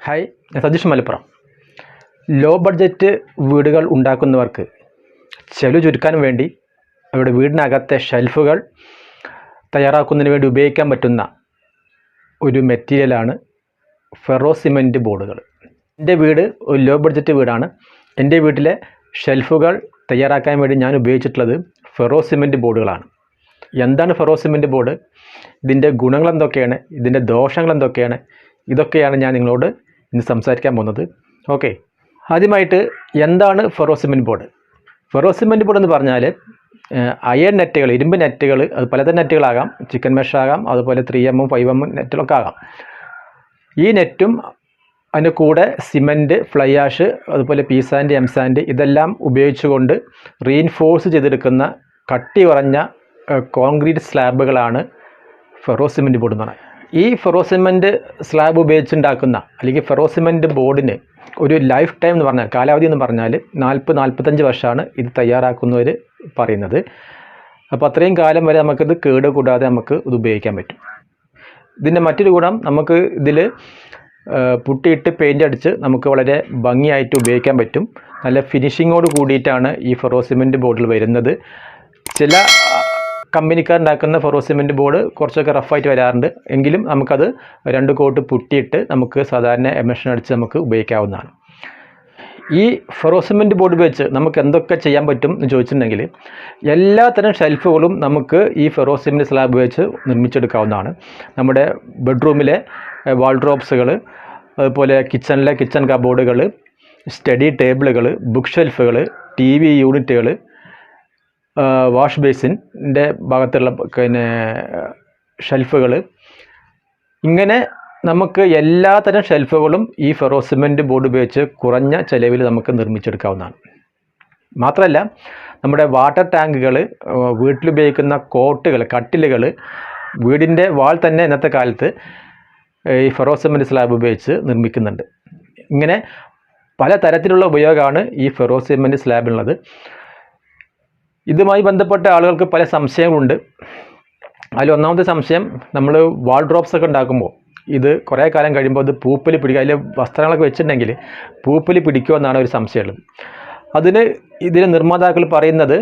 Hi, ഞാൻ Satheesh Malappuram. Low budget വീടുകൾ ഉണ്ടാക്കുന്നവർക്ക് ചെലവ് ചുരുക്കാൻ വേണ്ടി അവരുടെ വീടിനകത്തെ ഷെൽഫുകൾ തയ്യാറാക്കുന്നതിന് വേണ്ടി ഉപയോഗിക്കാൻ പറ്റുന്ന ഒരു മെറ്റീരിയലാണ് ഫെറോ സിമെൻറ്റ് ബോർഡുകൾ. എൻ്റെ വീട് ഒരു ലോ ബഡ്ജറ്റ് വീടാണ്. എൻ്റെ വീട്ടിലെ ഷെൽഫുകൾ തയ്യാറാക്കാൻ വേണ്ടി ഞാൻ ഉപയോഗിച്ചിട്ടുള്ളത് ഫെറോ സിമെൻറ്റ് ബോർഡുകളാണ്. എന്താണ് ഫെറോ സിമെൻറ്റ് ബോർഡ്, ഇതിൻ്റെ ഗുണങ്ങൾ എന്തൊക്കെയാണ്, ഇതിൻ്റെ ദോഷങ്ങൾ എന്തൊക്കെയാണ്, ഇതൊക്കെയാണ് ഞാൻ നിങ്ങളോട് ഇന്ന് സംസാരിക്കാൻ പോകുന്നത്. ഓക്കെ, ആദ്യമായിട്ട് എന്താണ് ferro cement board? Ferro cement board എന്ന് പറഞ്ഞാൽ അയൺ നെറ്റുകൾ, ഇരുമ്പ് നെറ്റുകൾ, അത് പലതരം നെറ്റുകളാകാം, ചിക്കൻ മെഷ് ആകാം, അതുപോലെ 3M 5M നെറ്റുകളൊക്കെ ആകാം. ഈ നെറ്റും അതിൻ്റെ കൂടെ സിമൻറ്റ്, ഫ്ലൈ ആഷ്, അതുപോലെ പി സാൻഡ്, എം സാൻഡ് ഇതെല്ലാം ഉപയോഗിച്ചുകൊണ്ട് റീഇൻഫോഴ്സ് ചെയ്തെടുക്കുന്ന കട്ടി കുറഞ്ഞ കോൺക്രീറ്റ് സ്ലാബുകളാണ് ഫെറോ സിമെൻറ്റ് ബോർഡ് എന്ന് പറയുന്നത്. ഈ ഫെറോ സിമെൻറ്റ് സ്ലാബ് ഉപയോഗിച്ചുണ്ടാക്കുന്ന അല്ലെങ്കിൽ ഫെറോ സിമെൻറ്റ് ബോർഡിന് ഒരു ലൈഫ് ടൈം എന്ന് പറഞ്ഞാൽ, കാലാവധി എന്ന് പറഞ്ഞാൽ 40-45 വർഷമാണ് ഇത് തയ്യാറാക്കുന്നവർ പറയുന്നത്. അപ്പോൾ അത്രയും കാലം വരെ നമുക്കിത് കേട് കൂടാതെ നമുക്ക് ഇത് ഉപയോഗിക്കാൻ പറ്റും. ഇതിൻ്റെ മറ്റൊരു ഗുണം, നമുക്ക് ഇതിൽ പുട്ടിയിട്ട് പെയിൻ്റ് അടിച്ച് നമുക്ക് വളരെ ഭംഗിയായിട്ട് ഉപയോഗിക്കാൻ പറ്റും. നല്ല ഫിനിഷിങ്ങോട് കൂടിയിട്ടാണ് ഈ ഫെറോ സിമെൻറ്റ് ബോർഡിൽ വരുന്നത്. ചില കമ്പനിക്കാരുണ്ടാക്കുന്ന ഫെറോ സിമെൻറ്റ് ബോർഡ് കുറച്ചൊക്കെ റഫായിട്ട് വരാറുണ്ട്. എങ്കിലും നമുക്കത് 2 കോട്ട് പുട്ടിയിട്ട് നമുക്ക് സാധാരണ എമഷൻ അടിച്ച് നമുക്ക് ഉപയോഗിക്കാവുന്നതാണ്. ഈ ഫെറോ സിമെൻറ്റ് ബോർഡ് ഉപയോഗിച്ച് നമുക്ക് എന്തൊക്കെ ചെയ്യാൻ പറ്റും എന്ന് ചോദിച്ചിട്ടുണ്ടെങ്കിൽ, എല്ലാത്തരം ഷെൽഫുകളും നമുക്ക് ഈ ഫെറോ സിമെൻറ്റ് സ്ലാബ് ഉപയോഗിച്ച് നിർമ്മിച്ചെടുക്കാവുന്നതാണ്. നമ്മുടെ ബെഡ്റൂമിലെ വാൾഡ്രോബ്സുകൾ, അതുപോലെ കിച്ചണിലെ കിച്ചൺ കബോർഡുകൾ, സ്റ്റഡി ടേബിളുകൾ, ബുക്ക് ഷെൽഫുകൾ, TV യൂണിറ്റുകൾ, വാഷ് ബേസിൻ്റെ ഭാഗത്തുള്ള ഷെൽഫുകൾ, ഇങ്ങനെ നമുക്ക് എല്ലാത്തരം ഷെൽഫുകളും ഈ ഫെറോ സിമെൻറ്റ് ബോർഡ് ഉപയോഗിച്ച് കുറഞ്ഞ ചിലവിൽ നമുക്ക് നിർമ്മിച്ചെടുക്കാവുന്നതാണ്. മാത്രമല്ല, നമ്മുടെ വാട്ടർ ടാങ്കുകൾ, വീട്ടിലുപയോഗിക്കുന്ന കോട്ടുകൾ, കട്ടിലുകൾ, വീടിൻ്റെ വാൾ തന്നെ ഇന്നത്തെ കാലത്ത് ഈ ഫെറോ സിമെൻറ്റ് സ്ലാബ് ഉപയോഗിച്ച് നിർമ്മിക്കുന്നുണ്ട്. ഇങ്ങനെ പല തരത്തിലുള്ള ഉപയോഗമാണ് ഈ ഫെറോ സിമെൻറ്റ് സ്ലാബിനുള്ളത്. ഇതുമായി ബന്ധപ്പെട്ട ആളുകൾക്ക് പല സംശയങ്ങളുണ്ട്. അതിൽ ഒന്നാമത്തെ സംശയം, നമ്മൾ വാൾഡ്രോബ്സ് ഒക്കെ ഉണ്ടാക്കുമ്പോൾ ഇത് കുറേ കാലം കഴിയുമ്പോൾ അത് പൂപ്പൽ പിടിക്കുക, അതിൽ വസ്ത്രങ്ങളൊക്കെ വെച്ചിട്ടുണ്ടെങ്കിൽ പൂപ്പൽ പിടിക്കുമെന്നാണ് ഒരു സംശയമുള്ളത്. ഇതിന് നിർമ്മാതാക്കൾ പറയുന്നത്,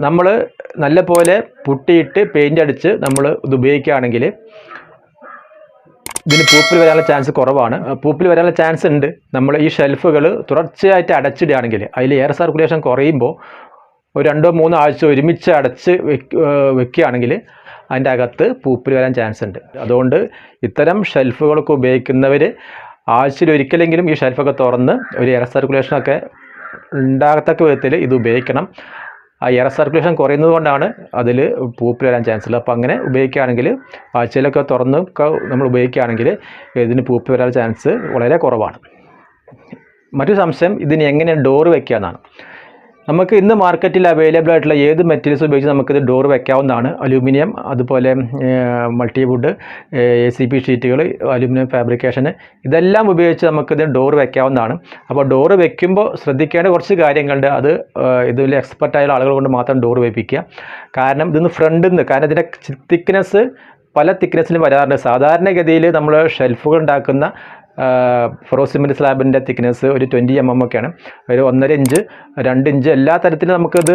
നമ്മൾ നല്ലപോലെ പുട്ടിയിട്ട് പെയിൻ്റ് അടിച്ച് നമ്മൾ ഇത് ഉപയോഗിക്കുകയാണെങ്കിൽ ഇതിന് പൂപ്പൽ വരാനുള്ള ചാൻസ് കുറവാണ്. പൂപ്പൽ വരാനുള്ള ചാൻസ് ഉണ്ട്. നമ്മൾ ഈ ഷെൽഫുകൾ തുടർച്ചയായിട്ട് അടച്ചിടുകയാണെങ്കിൽ, അതിൽ എയർ സർക്കുലേഷൻ കുറയുമ്പോൾ ഒരു 2-3 ആഴ്ച ഒരുമിച്ച് അടച്ച് വെക്കുകയാണെങ്കിൽ അതിൻ്റെ അകത്ത് പൂപ്പൽ വരാൻ ചാൻസ് ഉണ്ട്. അതുകൊണ്ട് ഇത്തരം ഷെൽഫുകളൊക്കെ ഉപയോഗിക്കുന്നവർ ആഴ്ചയിൽ ഒരിക്കലെങ്കിലും ഈ ഷെൽഫൊക്കെ തുറന്ന് ഒരു എയർ സർക്കുലേഷനൊക്കെ ഉണ്ടാകത്തക്ക വിധത്തിൽ ഇത് ഉപയോഗിക്കണം. ആ എയർ സർക്കുലേഷൻ കുറയുന്നത് കൊണ്ടാണ് അതിൽ പൂപ്പൽ വരാൻ ചാൻസ് ഉള്ളത്. അപ്പോൾ അങ്ങനെ ഉപയോഗിക്കുകയാണെങ്കിൽ, ആഴ്ചയിലൊക്കെ തുറന്ന് നമ്മൾ ഉപയോഗിക്കുകയാണെങ്കിൽ ഇതിന് പൂപ്പൽ വരാൻ ചാൻസ് വളരെ കുറവാണ്. മറ്റൊരു സംശയം, ഇതിന് എങ്ങനെ ഡോറ് വയ്ക്കുക എന്നാണ്. നമുക്ക് ഇന്ന് മാർക്കറ്റിൽ അവൈലബിൾ ആയിട്ടുള്ള ഏത് മെറ്റീരിയൽസ് ഉപയോഗിച്ച് നമുക്കിത് ഡോർ വെക്കാവുന്നതാണ്. അലൂമിനിയം, അതുപോലെ മൾട്ടിവുഡ്, ACP ഷീറ്റുകൾ, അലൂമിനിയം ഫാബ്രിക്കേഷൻ, ഇതെല്ലാം ഉപയോഗിച്ച് നമുക്കിത് ഡോർ വെക്കാവുന്നതാണ്. അപ്പോൾ ഡോർ വെക്കുമ്പോൾ ശ്രദ്ധിക്കേണ്ട കുറച്ച് കാര്യങ്ങളുണ്ട്. അത് ഇതിൽ എക്സ്പെർട്ടായ ആളുകൾ കൊണ്ട് മാത്രം ഡോർ വെപ്പിക്കുക. കാരണം ഇതിന്ന് ഫ്രണ്ടിൽ നിന്ന്, കാരണം ഇതിൻ്റെ തിക്നെസ് പല തിക്നെസ്സിലും വരാറുണ്ട്. സാധാരണഗതിയിൽ നമ്മൾ ഷെൽഫുകൾ ഉണ്ടാക്കുന്ന ഫെറോ സിമെൻറ്റ് സ്ലാബിൻ്റെ തിക്നെസ് ഒരു 20 mm ഒക്കെയാണ്. ഒരു 1.5 ഇഞ്ച്, 2 ഇഞ്ച് എല്ലാ തരത്തിലും നമുക്കത്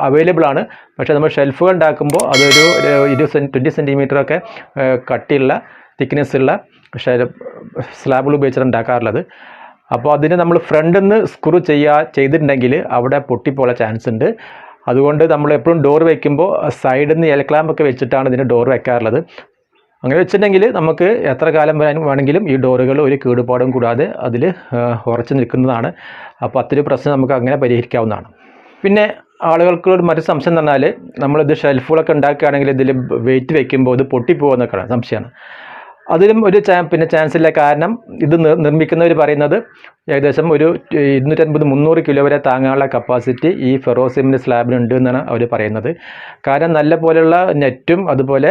അവൈലബിൾ ആണ്. പക്ഷേ നമ്മൾ ഷെൽഫുകൾ ഉണ്ടാക്കുമ്പോൾ അതൊരു 20 സെൻറ്റിമീറ്ററൊക്കെ കട്ടിയുള്ള തിക്നെസ്സുള്ള സ്ലാബുകൾ ഉപയോഗിച്ചാണ് ഉണ്ടാക്കാറുള്ളത്. അപ്പോൾ അതിന് നമ്മൾ ഫ്രണ്ടിൽ നിന്ന് സ്ക്രൂ ചെയ്തിട്ടുണ്ടെങ്കിൽ അവിടെ പൊട്ടിപ്പോകാൻ ചാൻസ് ഉണ്ട്. അതുകൊണ്ട് നമ്മൾ എപ്പോഴും ഡോർ വയ്ക്കുമ്പോൾ സൈഡിൽ നിന്ന് എൽക്ലാമ്പൊക്കെ വെച്ചിട്ടാണ് ഇതിന് ഡോർ വെക്കാറുള്ളത്. അങ്ങനെ വെച്ചിട്ടുണ്ടെങ്കിൽ നമുക്ക് എത്ര കാലം വേണമെങ്കിലും ഈ ഡോറുകൾ ഒരു കേടുപാടും കൂടാതെ അതിൽ ഉറച്ചു നിൽക്കുന്നതാണ്. അപ്പോൾ അത്രയും പ്രശ്നം നമുക്ക് അങ്ങനെ പരിഹരിക്കാവുന്നതാണ്. പിന്നെ ആളുകൾക്കുള്ള മറ്റു സംശയം എന്ന് പറഞ്ഞാൽ, നമ്മളിത് ഷെൽഫുകളൊക്കെ ഉണ്ടാക്കുകയാണെങ്കിൽ ഇതിൽ വെയിറ്റ് വയ്ക്കുമ്പോൾ ഇത് പൊട്ടിപ്പോകുന്നൊക്കെ സംശയമാണ്. അതിലും ഒരു ചാൻസ് ഇല്ല. കാരണം ഇത് നിർമ്മിക്കുന്നവർ പറയുന്നത് ഏകദേശം ഒരു 250-300 കിലോ വരെ താങ്ങാനുള്ള കപ്പാസിറ്റി ഈ ഫെറോ സിമെൻറ്റ് സ്ലാബിനുണ്ട് എന്നാണ് അവർ പറയുന്നത്. കാരണം നല്ല പോലെയുള്ള നെറ്റും അതുപോലെ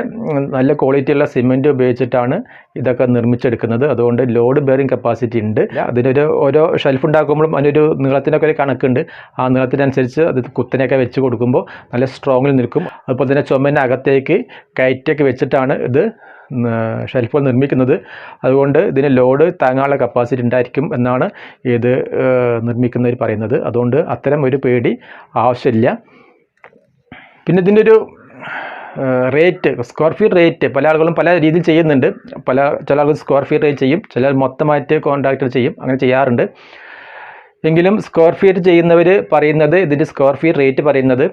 നല്ല ക്വാളിറ്റിയുള്ള സിമെൻറ്റ് ഉപയോഗിച്ചിട്ടാണ് ഇതൊക്കെ നിർമ്മിച്ചെടുക്കുന്നത്. അതുകൊണ്ട് ലോഡ് ബെയറിംഗ് കപ്പാസിറ്റി ഉണ്ട്. അതിനൊരു ഓരോ ഷെൽഫ് ഉണ്ടാക്കുമ്പോഴും അതിനൊരു നീളത്തിനൊക്കെ ഒരു കണക്കുണ്ട്. ആ നീളത്തിനനുസരിച്ച് അത് കുത്തനെയൊക്കെ വെച്ച് കൊടുക്കുമ്പോൾ നല്ല സ്ട്രോങ്ങിൽ നിൽക്കും. അതുപോലെ തന്നെ ചുമരിനകത്തേക്ക് കയറ്റൊക്കെ വെച്ചിട്ടാണ് ഇത് ഷെൽഫുകൾ നിർമ്മിക്കുന്നത്. അതുകൊണ്ട് ഇതിന് ലോഡ് താങ്ങാനുള്ള കപ്പാസിറ്റി ഉണ്ടായിരിക്കും എന്നാണ് ഇത് നിർമ്മിക്കുന്നവർ പറയുന്നത്. അതുകൊണ്ട് അത്തരം ഒരു പേടി ആവശ്യമില്ല. പിന്നെ ഇതിൻ്റെ ഒരു റേറ്റ്, സ്ക്വയർ ഫീറ്റ് റേറ്റ് പല ആളുകളും പല രീതിയിൽ ചെയ്യുന്നുണ്ട്. ചില ആളുകൾ സ്ക്വയർ ഫീറ്റ് റേറ്റ് ചെയ്യും, ചിലർ മൊത്തമായിട്ട് കോൺട്രാക്ടർ ചെയ്യും, അങ്ങനെ ചെയ്യാറുണ്ട്. എങ്കിലും സ്ക്വയർ ഫീറ്റ് ചെയ്യുന്നവർ പറയുന്നത്, ഇതിൻ്റെ സ്ക്വയർ ഫീറ്റ് റേറ്റ് പറയുന്നത്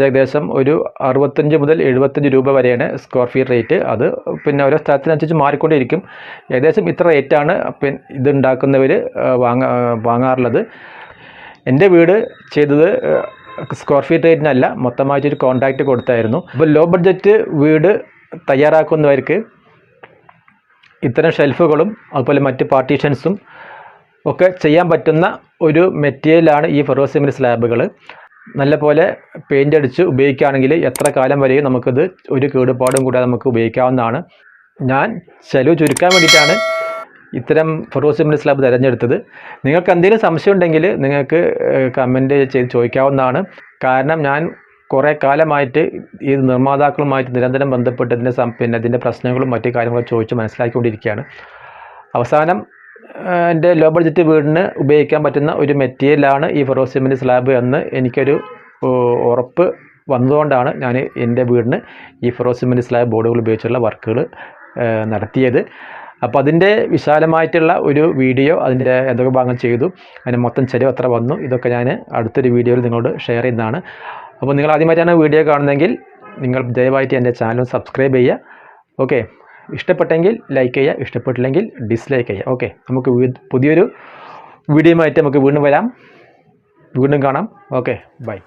ഏകദേശം ഒരു 65 മുതൽ 75 രൂപ വരെയാണ് സ്ക്വയർ ഫീറ്റ് റേറ്റ്. അത് പിന്നെ ഓരോ സ്ഥലത്തിനനുസരിച്ച് മാറിക്കൊണ്ടിരിക്കും. ഏകദേശം ഇത്ര റേറ്റാണ് ഇത് ഉണ്ടാക്കുന്നവർ വാങ്ങാറുള്ളത്. എൻ്റെ വീട് ചെയ്തത് സ്ക്വയർ ഫീറ്റ് റേറ്റിനല്ല, മൊത്തമായിട്ടൊരു കോൺട്രാക്റ്റ് കൊടുത്തായിരുന്നു. അപ്പോൾ ലോ ബഡ്ജറ്റ് വീട് തയ്യാറാക്കുന്നവർക്ക് ഇത്തരം ഷെൽഫുകളും അതുപോലെ മറ്റ് പാർട്ടീഷൻസും ഒക്കെ ചെയ്യാൻ പറ്റുന്ന ഒരു മെറ്റീരിയലാണ് ഈ ഫെറോസിമെൻറ്റ് സ്ലാബുകൾ. നല്ലപോലെ പെയിൻ്റ് അടിച്ച് ഉപയോഗിക്കുകയാണെങ്കിൽ എത്ര കാലം വരെയും നമുക്കിത് ഒരു കേടുപാടും കൂടാതെ നമുക്ക് ഉപയോഗിക്കാവുന്നതാണ്. ഞാൻ ചെലവ് ചുരുക്കാൻ വേണ്ടിയിട്ടാണ് ഇത്തരം ഫെറോസിമെൻറ്റ് സ്ലാബ് തിരഞ്ഞെടുത്തത്. നിങ്ങൾക്ക് എന്തെങ്കിലും സംശയം ഉണ്ടെങ്കിൽ നിങ്ങൾക്ക് കമൻറ്റ് ചെയ്ത് ചോദിക്കാവുന്നതാണ്. കാരണം ഞാൻ കുറേ കാലമായിട്ട് ഈ നിർമ്മാതാക്കളുമായിട്ട് നിരന്തരം ബന്ധപ്പെട്ട് ഇതിൻ്റെ പ്രശ്നങ്ങളും മറ്റു കാര്യങ്ങളും ചോദിച്ച് മനസ്സിലാക്കിക്കൊണ്ടിരിക്കുകയാണ്. അവസാനം എൻ്റെ ലോ ബഡ്ജറ്റ് വീടിന് ഉപയോഗിക്കാൻ പറ്റുന്ന ഒരു മെറ്റീരിയലാണ് ഈ ഫെറോസിമെൻറ്റ് സ്ലാബ് എന്ന് എനിക്കൊരു ഉറപ്പ് വന്നതുകൊണ്ടാണ് ഞാൻ എൻ്റെ വീടിന് ഈ ഫെറോസിമെൻറ്റ് സ്ലാബ് ബോർഡുകൾ ഉപയോഗിച്ചുള്ള വർക്കുകൾ നടത്തിയത്. അപ്പോൾ അതിൻ്റെ വിശാലമായിട്ടുള്ള ഒരു വീഡിയോ, അതിൻ്റെ എന്തൊക്കെ ഭാഗങ്ങൾ ചെയ്തു, അതിന് മൊത്തം ചെലവ് എത്ര വന്നു, ഇതൊക്കെ ഞാൻ അടുത്തൊരു വീഡിയോയിൽ നിങ്ങളോട് ഷെയർ ചെയ്യുന്നതാണ്. അപ്പോൾ നിങ്ങൾ ആദ്യമായിട്ടാണ് വീഡിയോ കാണുന്നതെങ്കിൽ നിങ്ങൾ ദയവായിട്ട് എൻ്റെ ചാനൽ സബ്സ്ക്രൈബ് ചെയ്യുക. ഓക്കെ, ഇഷ്ടപ്പെട്ടെങ്കിൽ ലൈക്ക് ചെയ്യുക, ഇഷ്ടപ്പെട്ടില്ലെങ്കിൽ ഡിസ്ലൈക്ക് ചെയ്യുക. ഓക്കെ, നമുക്ക് പുതിയൊരു വീഡിയോയുമായിട്ട് നമുക്ക് വീണ്ടും വരാം, വീണ്ടും കാണാം. Okay, by.